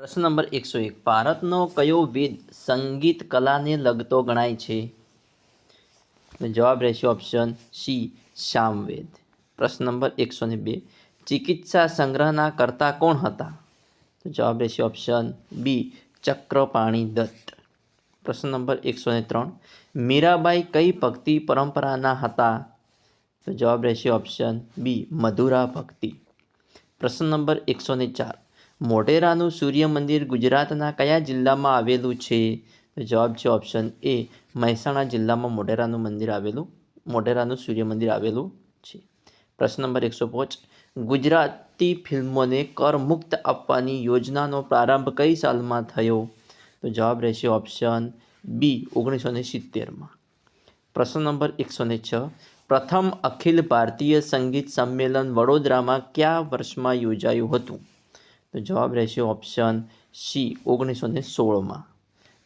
પ્રશ્ન નંબર 101 ભારતનો કયો વેદ સંગીત કલાને લગતો ગણાય છે? તો જવાબ રહેશે ઓપ્શન સી સામવેદ. પ્રશ્ન નંબર 102 ચિકિત્સા સંગ્રહના કર્તા કોણ હતા? તો જવાબ રહેશે ઓપ્શન બી ચક્રપાણી દત્ત. પ્રશ્ન નંબર 103 મીરાબાઈ કઈ ભક્તિ પરંપરાના હતા? તો જવાબ રહેશે ઓપ્શન બી મધુરા ભક્તિ. પ્રશ્ન નંબર 104 મોઢેરાનું સૂર્ય મંદિર ગુજરાતના કયા જિલ્લામાં આવેલું છે? તો જવાબ છે ઓપ્શન એ મહેસાણા જિલ્લામાં મોઢેરાનું સૂર્ય મંદિર આવેલું છે. પ્રશ્ન નંબર 105 ગુજરાતી ફિલ્મોને કર મુક્ત આપવાની યોજનાનો પ્રારંભ કઈ સાલમાં થયો? તો જવાબ રહેશે ઓપ્શન બી 1970માં. પ્રશ્ન નંબર 106 પ્રથમ અખિલ ભારતીય સંગીત સંમેલન વડોદરામાં કયા વર્ષમાં યોજાયું હતું? તો જવાબ રહેશે ઓપ્શન સી 1916માં.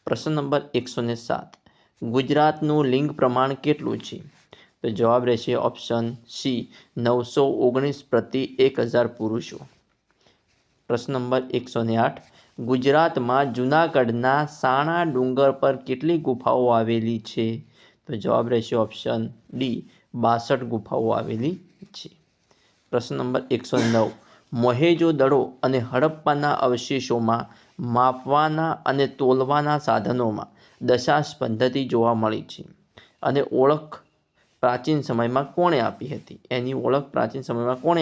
પ્રશ્ન નંબર 107 ગુજરાતનું લિંગ પ્રમાણ કેટલું છે? તો જવાબ રહેશે ઓપ્શન સી 919 પ્રતિ 1000 પુરુષો. પ્રશ્ન નંબર 108 ગુજરાતમાં જૂનાગઢના સાણા ડુંગર પર કેટલી ગુફાઓ આવેલી છે? તો જવાબ રહેશે ઓપ્શન ડી 62 ગુફાઓ આવેલી છે. પ્રશ્ન નંબર 109 મોહેજો-દડો અને હડપ્પાના અવશેષોમાં માપવાના અને તોલવાના સાધનોમાં દશાંશ પદ્ધતિ જોવા મળી છે અને ઓળખ પ્રાચીન સમયમાં કોણે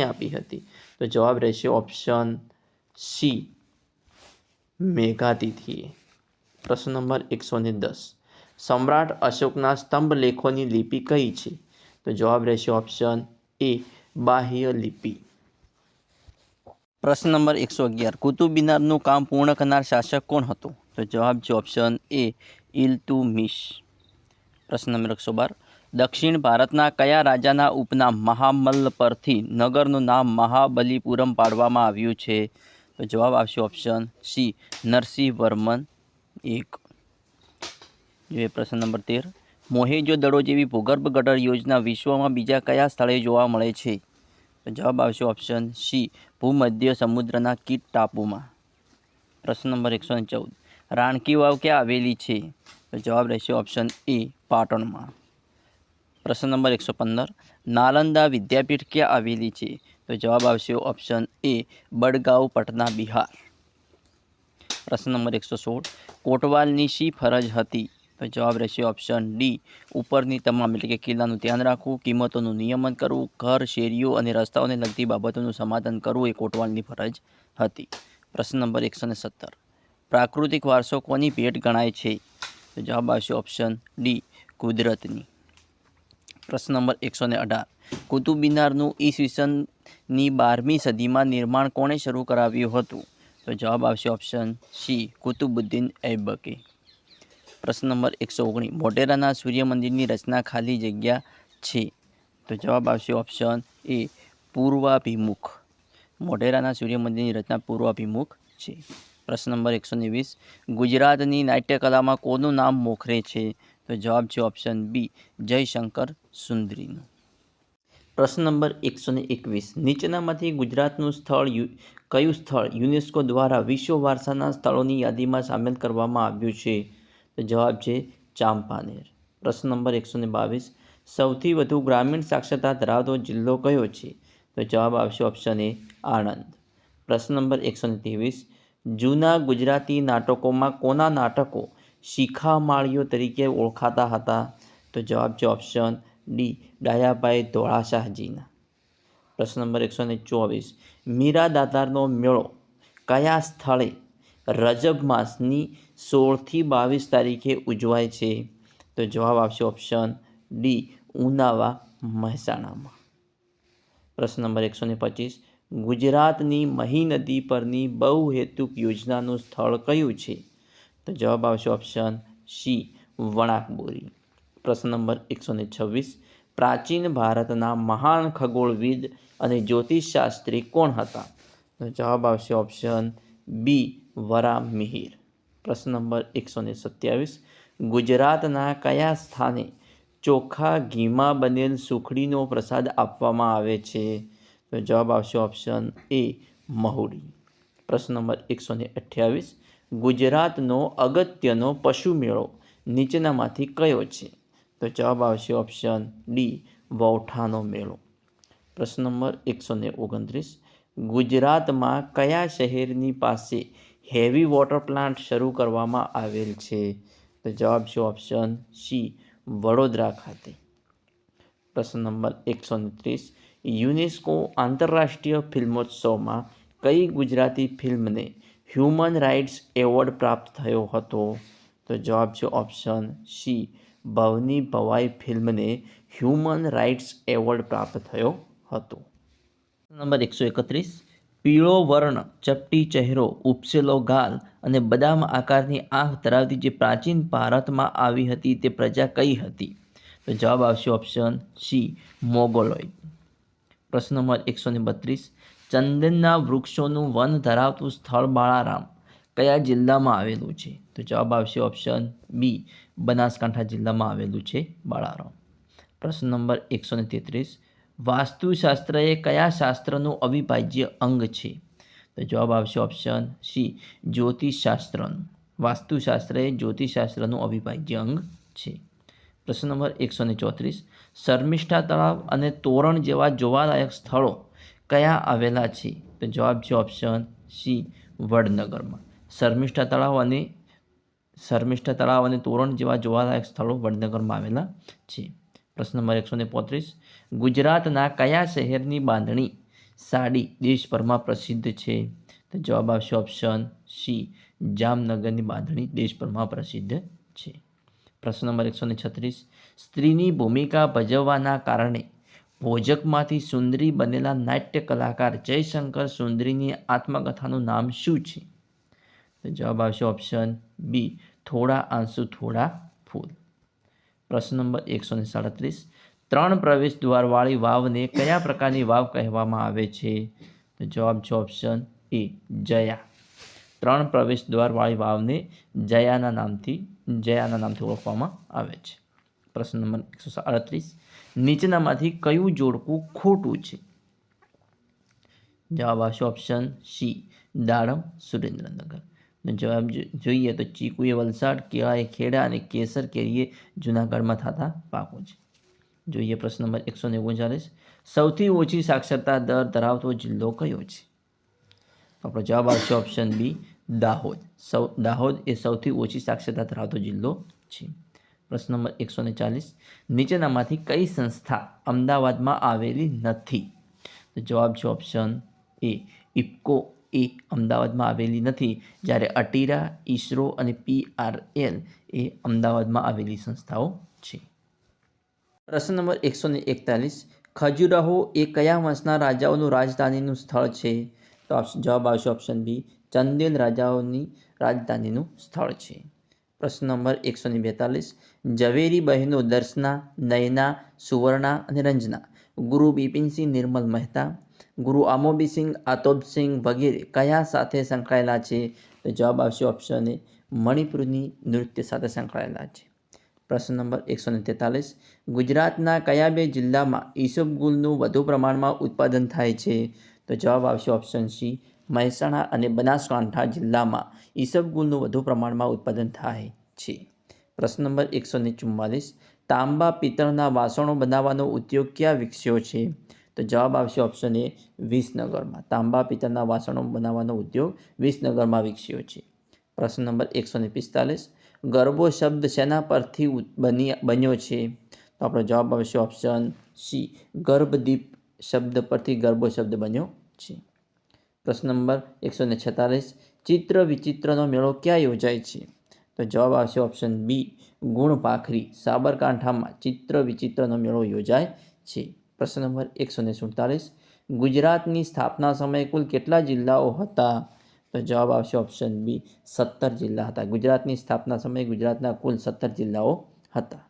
આપી હતી? તો જવાબ રહેશે ઓપ્શન સી મેઘાતિથિએ. પ્રશ્ન નંબર 110 સમ્રાટ અશોકના સ્તંભ લેખોની લિપિ કઈ છે? તો જવાબ રહેશે ઓપ્શન એ બાહ્ય લિપિ. પ્રશ્ન નંબર 111 કુતુબ મિનારનું કામ પૂર્ણ કરનાર શાસક કોણ હતો? તો જવાબ છે ઓપ્શન એ ઇલ્તુમિશ. પ્રશ્ન નંબર 112 દક્ષિણ ભારતના કયા રાજાના ઉપનામ મહામલ્લ પરથી નગરનું નામ મહાબલીપુરમ પાડવામાં આવ્યું છે? તો જવાબ આવશે ઓપ્શન સી નરસિંહવર્મન 1. જોઈએ પ્રશ્ન નંબર 13 મોહેજો-દડો જેવી ભૂગર્ભ ગટર યોજના વિશ્વમાં બીજા કયા સ્થળે જોવા મળે છે? તો જવાબ આવશે ઓપ્શન સી ભૂમધ્ય સમુદ્રના કીટ ટાપુમાં. પ્રશ્ન નંબર 114 રાણકી વાવ ક્યાં આવેલી છે? તો જવાબ રહેશે ઓપ્શન એ પાટણમાં. પ્રશ્ન નંબર 115 નાલંદા વિદ્યાપીઠ ક્યાં આવેલી છે? તો જવાબ આવશે ઓપ્શન એ બડગાંવ પટના બિહાર. પ્રશ્ન નંબર 116 કોટવાલની શી ફરજ હતી? તો જવાબ રહેશે ઓપ્શન ડી ઉપરની તમામ એટલે કે કિલ્લાનું ધ્યાન રાખવું, કિંમતોનું નિયમન કરવું, ઘર, શેરીઓ અને રસ્તાઓને લગતી બાબતોનું સમાધાન કરવું એ કોટવાલની ફરજ હતી. પ્રશ્ન નંબર 117 પ્રાકૃતિક વારસો કોની ભેટ ગણાય છે? તો જવાબ આવશે ઓપ્શન ડી કુદરતની. પ્રશ્ન નંબર 118 કુતુબ મિનારનું ઈસવીસનની 12મી સદીમાં નિર્માણ કોણે શરૂ કરાવ્યું હતું? તો જવાબ આવશે ઓપ્શન સી કુતુબુદ્દીન ઐબકે. પ્રશ્ન નંબર 119 મોઢેરાના સૂર્ય મંદિરની રચના ખાલી જગ્યા છે? તો જવાબ આવશે ઓપ્શન એ પૂર્વાભિમુખ. મોઢેરાના સૂર્ય મંદિરની રચના પૂર્વાભિમુખ છે. પ્રશ્ન નંબર 120 ગુજરાતની નાટ્યકલામાં કોનું નામ મોખરે છે? તો જવાબ છે ઓપ્શન બી જયશંકર સુંદરીનું. પ્રશ્ન નંબર 121 નીચેનામાંથી ગુજરાતનું કયું સ્થળ યુનેસ્કો દ્વારા વિશ્વ વારસાના સ્થળોની યાદીમાં સામેલ કરવામાં આવ્યું છે? તો જવાબ છે ચાંપાનેર. પ્રશ્ન નંબર 122 સૌથી વધુ ગ્રામીણ સાક્ષરતા ધરાવતો જિલ્લો કયો છે? તો જવાબ આવશે ઓપ્શન એ આણંદ. પ્રશ્ન નંબર 123 જૂના ગુજરાતી નાટકોમાં કોના નાટકો શિખામાળીઓ તરીકે ઓળખાતા હતા? તો જવાબ છે ઓપ્શન ડી ડાયાભાઈ ધોળાશાહજીના. પ્રશ્ન નંબર 124 મીરા દાતારનો મેળો કયા સ્થળે રજબ માસની 16થી 22 તારીખે ઉજવાય છે? તો જવાબ આવશે ઓપ્શન ડી ઉનાવા મહેસાણામાં. પ્રશ્ન નંબર 125 ગુજરાતની મહી નદી પરની બહુહેતુક યોજનાનું સ્થળ કયું છે? તો જવાબ આવશે ઓપ્શન સી વણાકબોરી. પ્રશ્ન નંબર 126 પ્રાચીન ભારતના મહાન ખગોળવિદ અને જ્યોતિષશાસ્ત્રી કોણ હતા? તો જવાબ આવશે ઓપ્શન બી વરામિહિર. પ્રશ્ન નંબર 127 ગુજરાતના કયા સ્થાને ચોખ્ખા ઘીમાં બનેલ સુખડીનો પ્રસાદ આપવામાં આવે છે? તો જવાબ આવશે ઓપ્શન એ મહુડી. પ્રશ્ન નંબર 128, ગુજરાતનો અગત્યનો પશુ મેળો નીચેનામાંથી કયો છે? તો જવાબ આવશે ઓપ્શન ડી, વૌઠાનો મેળો. પ્રશ્ન નંબર 129, ગુજરાતમાં કયા શહેરની પાસે હેવી વોટર પ્લાન્ટ શરૂ કરવામાં આવેલ છે? તો જવાબ છે ઓપ્શન સી, વડોદરા ખાતે. પ્રશ્ન નંબર 130, યુનેસ્કો આંતરરાષ્ટ્રીય ફિલ્મોત્સવમાં કઈ ગુજરાતી ફિલ્મને હ્યુમન રાઇટ્સ એવોર્ડ પ્રાપ્ત થયો હતો? તો જવાબ છે ઓપ્શન સી, ભવની ભવાઈ ફિલ્મને હ્યુમન રાઇટ્સ એવોર્ડ પ્રાપ્ત થયો હતો. નંબર 131, પીળો વર્ણ, ચપટી ચહેરો, ઉપસેલો ગાલ અને બદામ આકારની આંખ ધરાવતી જે પ્રાચીન ભારતમાં આવી હતી તે પ્રજા કઈ હતી? તો જવાબ આવશે ઓપ્શન સી, મોગોલોઇડ. પ્રશ્ન નંબર 132, ચંદનના વૃક્ષોનું વન ધરાવતું સ્થળ બાળારામ કયા જિલ્લામાં આવેલું છે? તો જવાબ આવશે ઓપ્શન બી, બનાસકાંઠા જિલ્લામાં આવેલું છે બાળારામ. પ્રશ્ન નંબર 133, વાસ્તુશાસ્ત્ર એ કયા શાસ્ત્રનું અવિભાજ્ય અંગ છે? તો જવાબ આવશે ઓપ્શન સી, જ્યોતિષશાસ્ત્રનું. વાસ્તુશાસ્ત્ર એ જ્યોતિષશાસ્ત્રનું અવિભાજ્ય અંગ છે. પ્રશ્ન નંબર 134, શર્મિષ્ઠા તળાવ અને તોરણ જેવા જોવાલાયક સ્થળો કયા આવેલા છે? તો જવાબ છે ઓપ્શન સી, વડનગરમાં. શર્મિષ્ઠા તળાવ અને તોરણ જેવા જોવાલાયક સ્થળો વડનગરમાં આવેલા છે. પ્રશ્ન નંબર 135, ગુજરાતના કયા શહેરની બાંધણી સાડી દેશભરમાં પ્રસિદ્ધ છે? તો જવાબ આવશે ઓપ્શન સી, જામનગરની બાંધણી દેશભરમાં પ્રસિદ્ધ છે. પ્રશ્ન નંબર 136, સ્ત્રીની ભૂમિકા ભજવવાના કારણે ભોજકમાંથી સુંદરી બનેલા નાટ્ય કલાકાર જયશંકર સુંદરીની આત્મકથાનું નામ શું છે? તો જવાબ આવશે ઓપ્શન બી, થોડા આંસુ થોડા ફૂલ. પ્રશ્ન નંબર 137, 3 પ્રવેશ દ્વારવાળી વાવને કયા પ્રકારની વાવ કહેવામાં આવે છે? તો જવાબ છે ઓપ્શન એ, જયા. 3 પ્રવેશ દ્વારવાળી વાવને જયાના નામથી ઓળખવામાં આવે છે. પ્રશ્ન નંબર 138, નીચેનામાંથી કયું જોડકું ખોટું છે? જવાબ આવશે ઓપ્શન સી, દાડમ સુરેન્દ્રનગર. જવાબ જોઈએ તો ચીકુએ વલસાડ, કેળાએ ખેડા અને કેસર કેરીએ જૂનાગઢમાં થતા પાકો છે. જોઈએ પ્રશ્ન નંબર 139, સૌથી ઓછી સાક્ષરતા દર ધરાવતો જિલ્લો કયો છે? આપણો જવાબ આવશે ઓપ્શન બી, દાહોદ. દાહોદ એ સૌથી ઓછી સાક્ષરતા ધરાવતો જિલ્લો છે. પ્રશ્ન નંબર 140, નીચેનામાંથી કઈ સંસ્થા અમદાવાદમાં આવેલી નથી? તો જવાબ છે ઓપ્શન એ, ઇફકો એ અમદાવાદમાં આવેલી નથી, જ્યારે અટીરા, ઇસરો અને PRL એ અમદાવાદમાં આવેલી સંસ્થાઓ છે. પ્રશ્ન નંબર 141, ખજુરાહો એ કયા વંશના રાજાઓનું રાજધાનીનું સ્થળ છે? તો જવાબ આવશે ઓપ્શન બી, ચંદેલ રાજાઓની રાજધાનીનું સ્થળ છે. પ્રશ્ન નંબર 142, ઝવેરી બહેનો દર્શના, નયના, સુવર્ણા અને રંજના ગુરુ બિપિનસિંહ નિર્મલ મહેતા, ગુરુ આમોબીસિંહ આતોબસિંહ વગેરે કયા સાથે સંકળાયેલા છે? તો જવાબ આવશે ઓપ્શન એ, મણિપુરની નૃત્ય સાથે સંકળાયેલા છે. પ્રશ્ન નંબર 143, ગુજરાતના કયા 2 જિલ્લામાં ઈસબગુલનું વધુ પ્રમાણમાં ઉત્પાદન થાય છે? તો જવાબ આવશે ઓપ્શન સી, મહેસાણા અને બનાસકાંઠા જિલ્લામાં ઈસબગુલનું વધુ પ્રમાણમાં ઉત્પાદન થાય છે. પ્રશ્ન નંબર 144, તાંબા પિત્તળના વાસણો બનાવવાનો ઉદ્યોગ ક્યાં વિકસ્યો છે? તો જવાબ આવશે ઓપ્શન એ, વિસનગરમાં. તાંબા પિત્તળના વાસણો બનાવવાનો ઉદ્યોગ વિસનગરમાં વિકસ્યો છે. પ્રશ્ન નંબર 145, ગરબો શબ્દ શેના પરથી બન્યો છે? તો આપણો જવાબ આવશે ઓપ્શન સી, ગર્ભદીપ શબ્દ પરથી ગરબો શબ્દ બન્યો છે. પ્રશ્ન નંબર 146, ચિત્ર વિચિત્રનો મેળો ક્યાં યોજાય છે? તો જવાબ આવશે ઓપ્શન બી, ગુણપાખરી, સાબરકાંઠામાં ચિત્ર વિચિત્રનો મેળો યોજાય છે. પ્રશ્ન નંબર 147, ગુજરાતની સ્થાપના સમયે કુલ કેટલા જિલ્લાઓ હતા? તો જવાબ આવશે ઓપ્શન બી, 17 જિલ્લા હતા. ગુજરાતની સ્થાપના સમયે ગુજરાતના કુલ 17 જિલ્લાઓ હતા.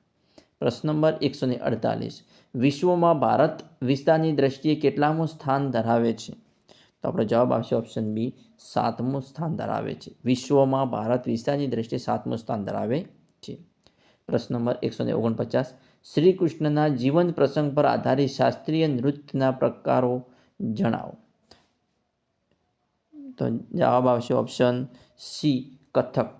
પ્રશ્ન નંબર 148, વિશ્વમાં ભારત વિસ્તારની દ્રષ્ટિએ કેટલામું સ્થાન ધરાવે છે? તો આપણો જવાબ આવશે ઓપ્શન બી, 7મું સ્થાન ધરાવે છે. વિશ્વમાં ભારત વિસ્તારની દ્રષ્ટિએ 7મું સ્થાન ધરાવે છે. પ્રશ્ન નંબર 149, શ્રી કૃષ્ણના જીવન પ્રસંગ પર આધારિત શાસ્ત્રીય નૃત્યના પ્રકારો જણાવો. તો જવાબ આવશે ઓપ્શન સી કથક.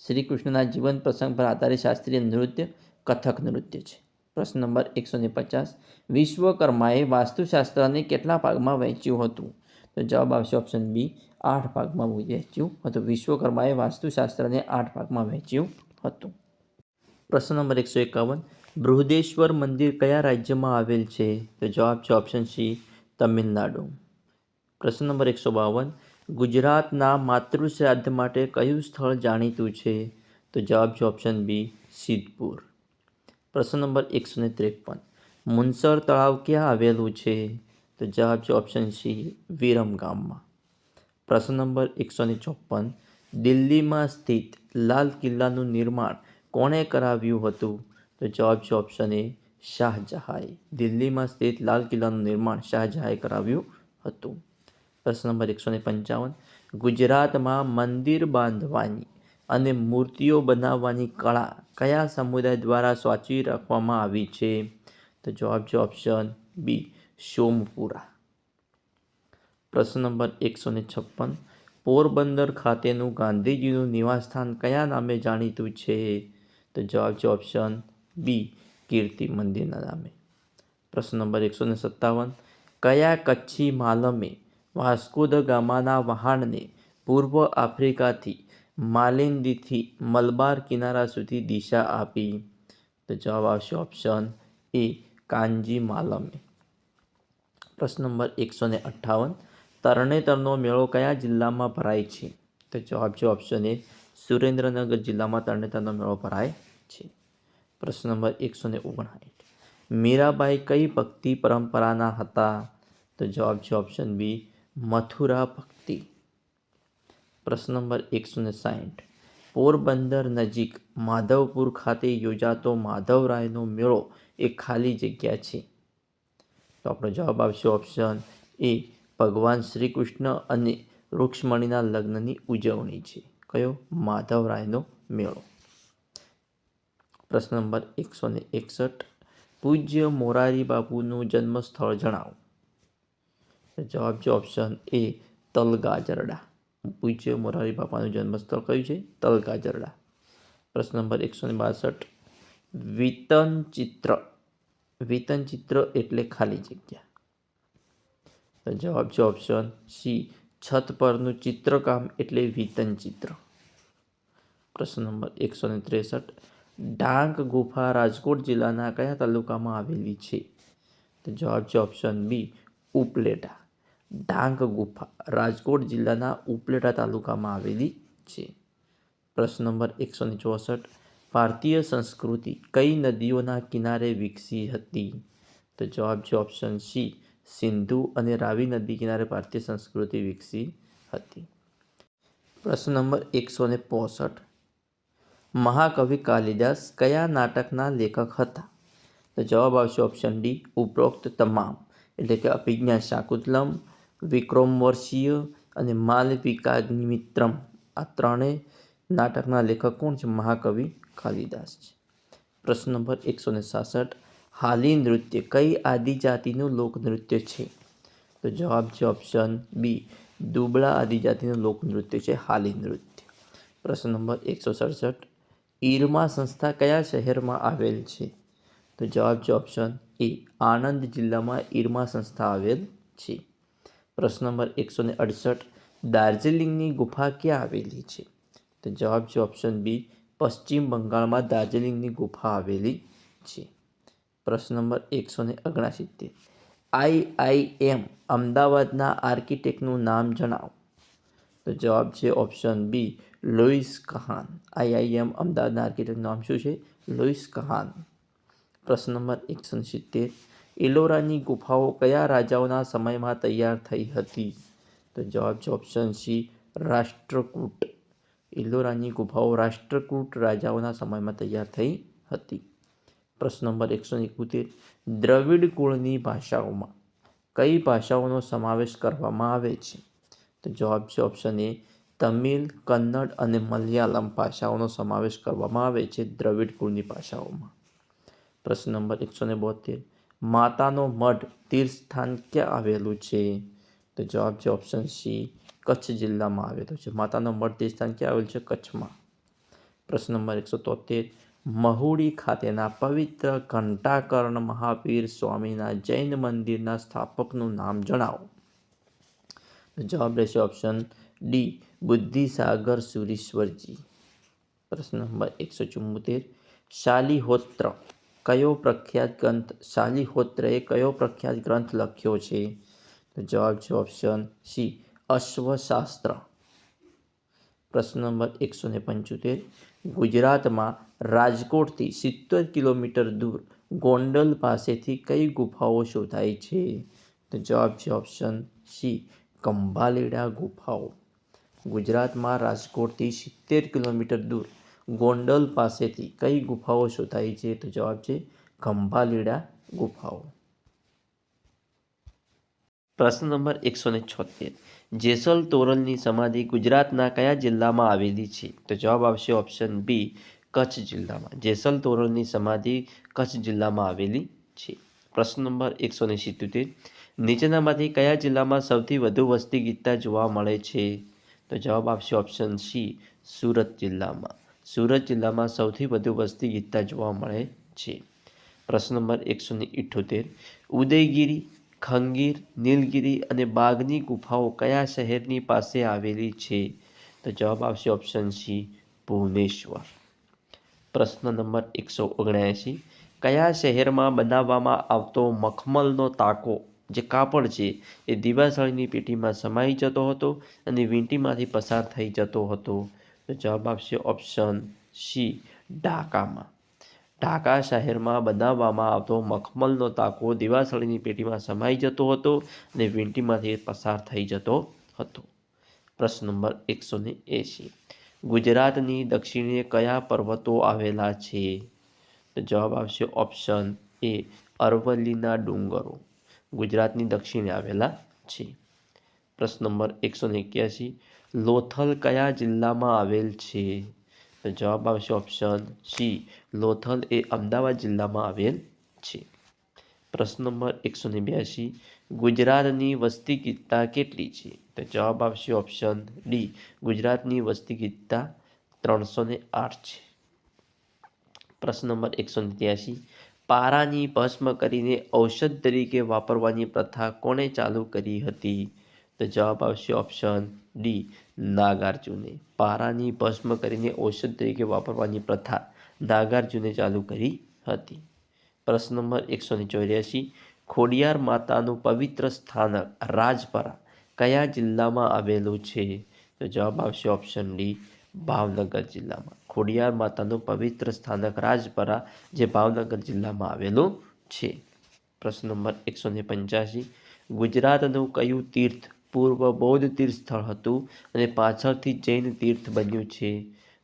શ્રી કૃષ્ણના જીવન પ્રસંગ પર આધારિત શાસ્ત્રીય નૃત્ય કથક નૃત્ય છે. પ્રશ્ન નંબર 150. વિશ્વકર્માએ વાસ્તુશાસ્ત્રને કેટલા ભાગમાં વહેંચ્યું હતું? તો જવાબ આવશે ઓપ્શન બી 8 ભાગમાં વહેંચ્યું હતું. વિશ્વકર્માએ વાસ્તુશાસ્ત્રને 8 ભાગમાં વહેંચ્યું હતું. પ્રશ્ન નંબર 151. બૃહદેશ્વર મંદિર કયા રાજ્યમાં આવેલ છે? તો જવાબ છે ઓપ્શન સી તમિલનાડુ. પ્રશ્ન નંબર 152. ગુજરાતના માતૃશ્રાદ્ધ માટે કયું સ્થળ જાણીતું છે? તો જવાબ છે ઓપ્શન બી સિદ્ધપુર. પ્રશ્ન નંબર 153. મુનસર તળાવ ક્યાં આવેલું છે? તો જવાબ છે ઓપ્શન સી વિરમગામમાં. પ્રશ્ન નંબર 154. દિલ્હીમાં સ્થિત લાલ કિલ્લાનું નિર્માણ કોણે કરાવ્યું હતું? તો જવાબ છે ઓપ્શન એ શાહજહાંએ. દિલ્હીમાં સ્થિત લાલ કિલ્લાનું નિર્માણ શાહજહાંએ કરાવ્યું હતું. પ્રશ્ન નંબર 155. ગુજરાતમાં મંદિર બાંધવાની અને મૂર્તિઓ બનાવવાની કળા કયા સમુદાય દ્વારા સાચવી રાખવામાં આવી છે? તો જવાબ છે ઓપ્શન બી સોમપુરા. પ્રશ્ન નંબર 156. પોરબંદર ખાતેનું ગાંધીજીનું નિવાસસ્થાન કયા નામે જાણીતું છે? તો જવાબ છે ઓપ્શન બી કીર્તિ મંદિરના નામે. પ્રશ્ન નંબર 157. કયા કચ્છી માલમે વાસ્કો દ ગામાના વહાણને પૂર્વ આફ્રિકાથી માલિંદીથી મલબાર કિનારા સુધી દિશા આપી? તો જવાબ આવશે ઓપ્શન એ કાંજી માલમે. પ્રશ્ન નંબર 158. તરણેતરનો મેળો કયા જિલ્લામાં ભરાય છે? તો જવાબ છે ઓપ્શન એ સુરેન્દ્રનગર જિલ્લામાં તરણેતરનો મેળો ભરાય છે. પ્રશ્ન નંબર 159. મીરાબાઈ કઈ ભક્તિ પરંપરાના હતા? તો જવાબ છે ઓપ્શન બી મથુરા ભક્તિ. પ્રશ્ન નંબર 160. પોરબંદર નજીક માધવપુર ખાતે યોજાતો માધવરાયનો મેળો એ ખાલી જગ્યા છે? તો આપણો જવાબ આવશે ઓપ્શન એ ભગવાન શ્રી કૃષ્ણ અને રૂક્ષ્મણીના લગ્નની ઉજવણી છે. કયો? માધવરાયનો મેળો. પ્રશ્ન નંબર 161. પૂજ્ય મોરારી બાપુનું જન્મસ્થળ જણાવો. તો જવાબ છે ઓપ્શન એ તલગાજરડા. પૂજ્ય મોરારી બાપાનું જન્મસ્થળ કયું છે? તલગાજરડા. પ્રશ્ન નંબર 162. વિતનચિત્ર એટલે ખાલી જગ્યા. તો જવાબ છે ઓપ્શન સી છત પરનું ચિત્રકામ એટલે વિતનચિત્ર. પ્રશ્ન નંબર 163. ડાંગ ગુફા રાજકોટ જિલ્લાના કયા તાલુકામાં આવેલી છે? તો જવાબ છે ઓપ્શન બી ઉપલેટા. ડાંગ ગુફા રાજકોટ જિલ્લાના ઉપલેટા તાલુકામાં આવેલી છે. પ્રશ્ન નંબર 164. ભારતીય સંસ્કૃતિ કઈ નદીઓના કિનારે વિકસી હતી? તો જવાબ છે ઓપ્શન સી સિંધુ અને રાવી નદી કિનારે ભારતીય સંસ્કૃતિ વિકસી હતી. પ્રશ્ન નંબર 165. મહાકવિ કાલિદાસ કયા નાટકના લેખક હતા? તો જવાબ આવશે ઓપ્શન ડી ઉપરોક્ત તમામ, એટલે કે અભિજ્ઞા શાકુંતલમ, વિક્રમોર્વશીય અને માલવિકાગ્નિમિત્રમ. આ ત્રણેય નાટકના લેખક કોણ છે? મહાકવિ કાલિદાસ છે. પ્રશ્ન નંબર 166. હાલી નૃત્ય કઈ આદિજાતિનું લોકનૃત્ય છે? તો જવાબ છે ઓપ્શન બી દુબળા આદિજાતિનું લોકનૃત્ય છે હાલી નૃત્ય. પ્રશ્ન નંબર 167. ઈરમા સંસ્થા કયા શહેરમાં આવેલ છે? તો જવાબ છે ઓપ્શન એ આણંદ જિલ્લામાં ઈરમા સંસ્થા આવેલ છે. પ્રશ્ન નંબર 168. દાર્જિલિંગની ગુફા ક્યાં આવેલી છે? તો જવાબ છે ઓપ્શન બી પશ્ચિમ બંગાળમાં દાર્જિલિંગની ગુફા આવેલી છે. પ્રશ્ન નંબર 169. IIM અમદાવાદના આર્કિટેક્ટનું નામ જણાવો. તો જવાબ છે option B Louis Kahan. IIM અમદાવાદના આર્કિટેક્ટનું નામ શું છે? લુઈસ કહાન. પ્રશ્ન નંબર 170. ઇલોરાની ગુફાઓ કયા રાજાઓના સમયમાં તૈયાર થઈ હતી? તો જવાબ છે ઓપ્શન સી રાષ્ટ્રકૂટ. ઇલોરાની ગુફાઓ રાષ્ટ્રકૂટ રાજાઓના સમયમાં તૈયાર થઈ હતી. પ્રશ્ન નંબર 171. દ્રવિડ કુળની ભાષાઓમાં કઈ ભાષાઓનો સમાવેશ કરવામાં આવે છે? તો જવાબ છે ઓપ્શન એ તમિલ, કન્નડ અને મલયાલમ ભાષાઓનો સમાવેશ કરવામાં આવે છે દ્રવિડ કુળની ભાષાઓમાં. પ્રશ્ન નંબર 172. માતાનો મઢ તીર્થસ્થાન ક્યાં આવેલું છે? તો તો જવાબ છે ઓપ્શન સી, કચ્છ જિલ્લામાં આવેલો છે. માતાનો મઢ તે સ્થાન ક્યાં આવેલું છે? કચ્છમાં. પ્રશ્ન નંબર 173, મહુડી ખાતેના પવિત્ર ઘંટાકર્ણ મહાવીર સ્વામીના જૈન મંદિરના સ્થાપકનું નામ જણાવો. તો જવાબ રહેશે ઓપ્શન ડી, બુદ્ધિસાગર સુરીશ્વરજી. પ્રશ્ન નંબર 174, શાલિહોત્ર કયો પ્રખ્યાત ગ્રંથ લખ્યો છે? તો જવાબ છે ઓપ્શન સી, અશ્વશાસ્ત્ર. પ્રશ્ન નંબર 175, ગુજરાતમાં રાજકોટથી 70 કિલોમીટર દૂર ગોંડલ પાસેથી કઈ ગુફાઓ શોધાઈ છે? તો જવાબ છે ઓપ્શન સી, ખંભાલીડા ગુફાઓ. ગુજરાતમાં રાજકોટથી 70 કિલોમીટર દૂર ગોંડલ પાસેથી કઈ ગુફાઓ શોધાઈ છે? તો જવાબ છે ખંભાલીડા ગુફાઓ. પ્રશ્ન નંબર 176, જેસલ તોરલની સમાધિ ગુજરાતના કયા જિલ્લામાં આવેલી છે? તો જવાબ આવશે ઓપ્શન બી, કચ્છ જિલ્લામાં. જેસલ તોરલની સમાધિ કચ્છ જિલ્લામાં આવેલી છે. પ્રશ્ન નંબર 177, નીચેનામાંથી કયા જિલ્લામાં સૌથી વધુ વસ્તી ગીતતા જોવા મળે છે? તો જવાબ આવશે ઓપ્શન સી, સુરત જિલ્લામાં. સુરત જિલ્લામાં સૌથી વધુ વસ્તી ગીતતા જોવા મળે છે. પ્રશ્ન નંબર 178, ઉદયગીરી, ખંગીર, નીલગિરી અને બાગની ગુફાઓ કયા શહેરની પાસે આવેલી છે? તો જવાબ આવશે ઓપ્શન સી, ભુવનેશ્વર. પ્રશ્ન નંબર 179, કયા શહેરમાં બનાવવામાં આવતો મખમલનો તાકો જે કાપડ છે એ દિવાસળીની પેટીમાં સમાઈ જતો હતો અને વીંટીમાંથી પસાર થઈ જતો હતો? તો જવાબ આવશે ઓપ્શન સી, ઢાકામાં. ઢાકા શહેરમાં બનાવવામાં આવતો મખમલનો તાકો દિવાસળીની પેટીમાં સમાઈ જતો હતો અને વીંટીમાંથી પસાર થઈ જતો હતો. પ્રશ્ન નંબર 180, ગુજરાતની દક્ષિણે કયા પર્વતો આવેલા છે? તો જવાબ આવશે ઓપ્શન એ, અરવલ્લીના ડુંગરો ગુજરાતની દક્ષિણે આવેલા છે. પ્રશ્ન નંબર 181, લોથલ કયા જિલ્લામાં આવેલ છે? તો જવાબ આવશે ઓપ્શન સી, લોથલ એ અમદાવાદ જિલ્લામાં આવેલ છે. પ્રશ્ન નંબર 182, ગુજરાતની વસ્તી ગીતતા કેટલી છે? તો જવાબ આવશે ઓપ્શન ડી, ગુજરાતની વસ્તી ગીતતા 308 છે. પ્રશ્ન નંબર 183, પારાની ભસ્મ કરીને ઔષધ તરીકે વાપરવાની પ્રથા કોણે ચાલુ કરી હતી? તો જવાબ આવશે ઓપ્શન ડી, નાગાર્જુને. પારાની ભસ્મ કરીને ઔષધ તરીકે વાપરવાની પ્રથા નાગાર્જુને ચાલુ કરી હતી. પ્રશ્ન નંબર 184, ખોડિયાર માતાનું પવિત્ર સ્થાનક રાજપરા કયા જિલ્લામાં આવેલું છે? તો જવાબ આવશે ઓપ્શન ડી, ભાવનગર જિલ્લામાં. ખોડિયાર માતાનું પવિત્ર સ્થાનક રાજપરા જે ભાવનગર જિલ્લામાં આવેલું છે. પ્રશ્ન નંબર 185, ગુજરાતનું કયું તીર્થ પૂર્વ બૌદ્ધ તીર્થ સ્થળ હતું અને પાછળથી જૈન તીર્થ બન્યું છે?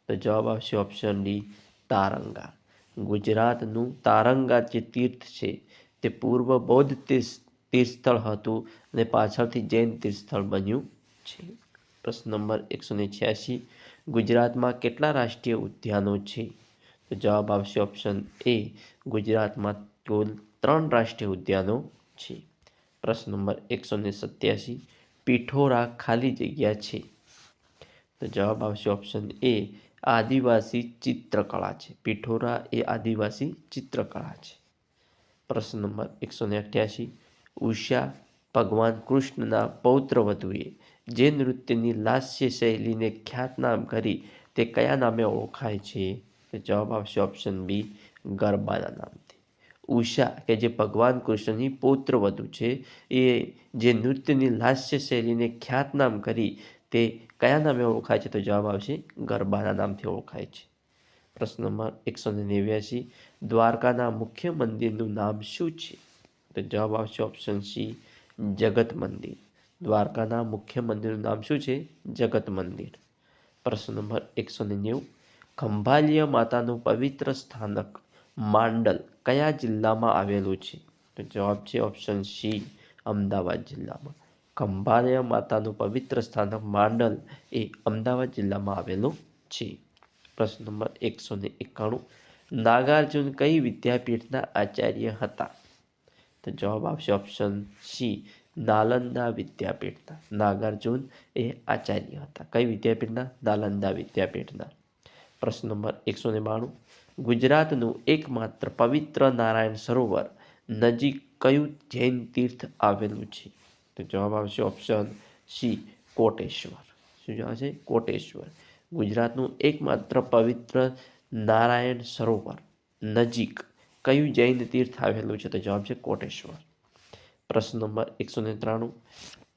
તો જવાબ આવશે ઓપ્શન ડી, તારંગા. ગુજરાતનું તારંગા જે તીર્થ છે તે પૂર્વ બૌદ્ધ તીર્થ સ્થળ હતું અને પાછળથી જૈન તીર્થ સ્થળ બન્યું છે. પ્રશ્ન નંબર 186, ગુજરાતમાં કેટલા રાષ્ટ્રીય ઉદ્યાનો છે? તો જવાબ આવશે ઓપ્શન એ, ગુજરાતમાં કુલ 3 રાષ્ટ્રીય ઉદ્યાનો છે. પ્રશ્ન નંબર 187, પિઠોરા ખાલી જગ્યા છે? તો જવાબ આવશે ઓપ્શન એ, આદિવાસી ચિત્રકળા છે. પિઠોરા એ આદિવાસી ચિત્રકળા છે. પ્રશ્ન નંબર 188, ઉષા ભગવાન કૃષ્ણના પૌત્ર વધુએ જે નૃત્યની લાસ્ય શૈલીને ખ્યાતનામ કરી તે કયા નામે ઓળખાય છે? તો જવાબ આવશે ઓપ્શન બી, ગરબાના નામથી. ઉષા કે જે ભગવાન કૃષ્ણની પૌત્ર વધુ છે એ જે નૃત્યની લાસ્ય શૈલીને ખ્યાતનામ કરી તે કયા નામે ઓળખાય છે? તો જવાબ આવશે ગરબાના નામથી ઓળખાય છે. પ્રશ્ન નંબર 189, દ્વારકાના મુખ્ય મંદિરનું નામ શું છે? તો જવાબ આવશે ઓપ્શન સી, જગત મંદિર. દ્વારકાના મુખ્ય મંદિરનું નામ શું છે? જગત મંદિર. પ્રશ્ન નંબર 190, ખંભાલિયા માતાનું પવિત્ર સ્થાનક માંડલ કયા જિલ્લામાં આવેલું છે? તો જવાબ છે ઓપ્શન સી, અમદાવાદ જિલ્લામાં. ખંભાલિયા માતાનું પવિત્ર સ્થાનક માંડલ એ અમદાવાદ જિલ્લામાં આવેલું છે. પ્રશ્ન નંબર 191, નાગાર્જુન કઈ વિદ્યાપીઠના આચાર્ય હતા? તો જવાબ આવશે ઓપ્શન સી, નાલંદા વિદ્યાપીઠના. નાગાર્જુન એ આચાર્ય હતા. કઈ વિદ્યાપીઠના? નાલંદા વિદ્યાપીઠના. પ્રશ્ન નંબર 192. ગુજરાતનું એકમાત્ર પવિત્ર નારાયણ સરોવર નજીક કયું જૈન તીર્થ આવેલું છે? તો જવાબ આવશે ઓપ્શન સી, કોટેશ્વર. શું જવાબ છે? કોટેશ્વર. ગુજરાતનું એકમાત્ર પવિત્ર નારાયણ સરોવર નજીક કયું જૈન તીર્થ આવેલું છે? તો જવાબ છે કોટેશ્વર. પ્રશ્ન નંબર 193.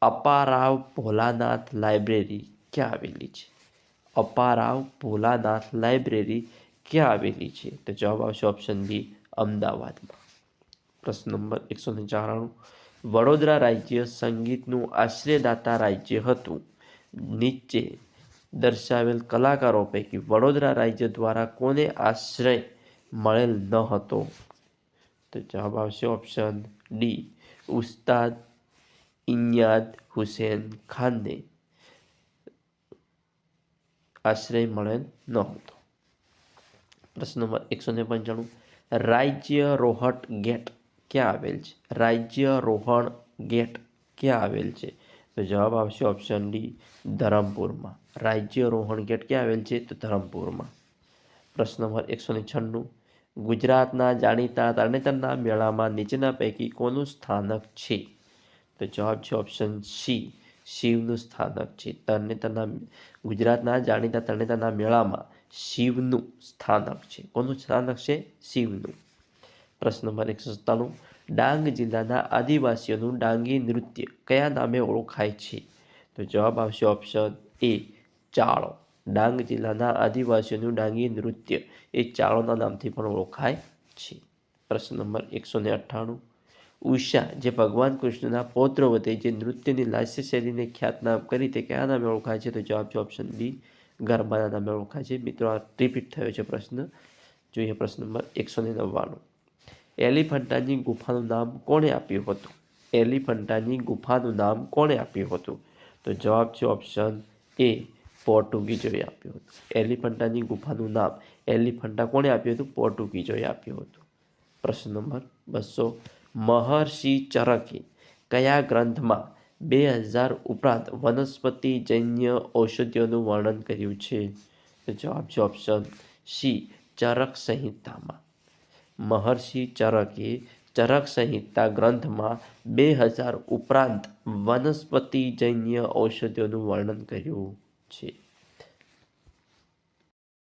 અપારાવ ભોલાનાથ લાઇબ્રેરી ક્યાં આવેલી છે? અપારાવ ભોલાનાથ લાઇબ્રેરી ક્યાં આવેલી છે? તો જવાબ આવશે ઓપ્શન બી, અમદાવાદમાં. પ્રશ્ન નંબર 194. વડોદરા રાજ્ય સંગીતનું આશ્રયદાતા રાજ્ય હતું. નીચે દર્શાવેલ કલાકારો પૈકી વડોદરા રાજ્ય દ્વારા કોને આશ્રય મળેલ ન હતો? તો જવાબ આવશે ઓપ્શન ડી, ઉસ્તાદ ઇન્યાદ હુસેન ખાનને આશ્રય મળેલ ન હતો. પ્રશ્ન નંબર 195. રાજ્ય રોહટ ગેટ ક્યાં આવેલ છે? રાજ્ય રોહણ ગેટ ક્યાં આવેલ છે? તો જવાબ આવશે ઓપ્શન ડી, ધરમપુરમાં. રાજ્ય રોહણ ગેટ ક્યાં આવેલ છે? તો ધરમપુરમાં. પ્રશ્ન નંબર 196. ગુજરાતના જાણીતા તરણેતરના મેળામાં નીચેના પૈકી કોનું સ્થાનક છે? તો જવાબ છે ઓપ્શન સી, શિવનું સ્થાનક છે. ગુજરાતના જાણીતા તરણેતરના મેળામાં શિવનું સ્થાનક છે. કોનું સ્થાનક છે? શિવનું. પ્રશ્ન નંબર 197. ડાંગ જિલ્લાના આદિવાસીઓનું ડાંગી નૃત્ય કયા નામે ઓળખાય છે? તો જવાબ આવશે ઓપ્શન એ, ચાળો. ડાંગ જિલ્લાના આદિવાસીઓનું ડાંગી નૃત્ય એ ચાળોના નામથી પણ ઓળખાય છે. પ્રશ્ન નંબર 198. ઉષા જે ભગવાન કૃષ્ણના પૌત્ર વડે જે નૃત્યની લાસ્ય શૈલીને ખ્યાતનામ કરી તે કયા નામે ઓળખાય છે? તો જવાબ છે ઓપ્શન બી, ગરબાના નામે ઓળખાય છે. મિત્રો આ રિપીટ થયો છે પ્રશ્ન. જોઈએ પ્રશ્ન નંબર 199. એલિફન્ટાની ગુફાનું નામ કોણે આપ્યું હતું? એલિફન્ટાની ગુફાનું નામ કોણે આપ્યું હતું? તો જવાબ છે ઓપ્શન એ, પોર્ટુગીઝોએ આપ્યું હતું. એલિફન્ટાની ગુફાનું નામ એલિફન્ટા કોણે આપ્યું હતું? પોર્ટુગીઝોએ આપ્યું હતું. પ્રશ્ન નંબર 200. મહર્ષિ ચરકે કયા ગ્રંથમાં 2000 ઉપરાંત વનસ્પતિજન્ય ઔષધિઓનું વર્ણન કર્યું છે? તો જવાબ છે ઓપ્શન સી, ચરક સંહિતામાં. મહર્ષિ ચરકે ચરક સંહિતા ગ્રંથમાં 2000 ઉપરાંત વનસ્પતિજન્ય ઔષધિઓનું વર્ણન કર્યું છે.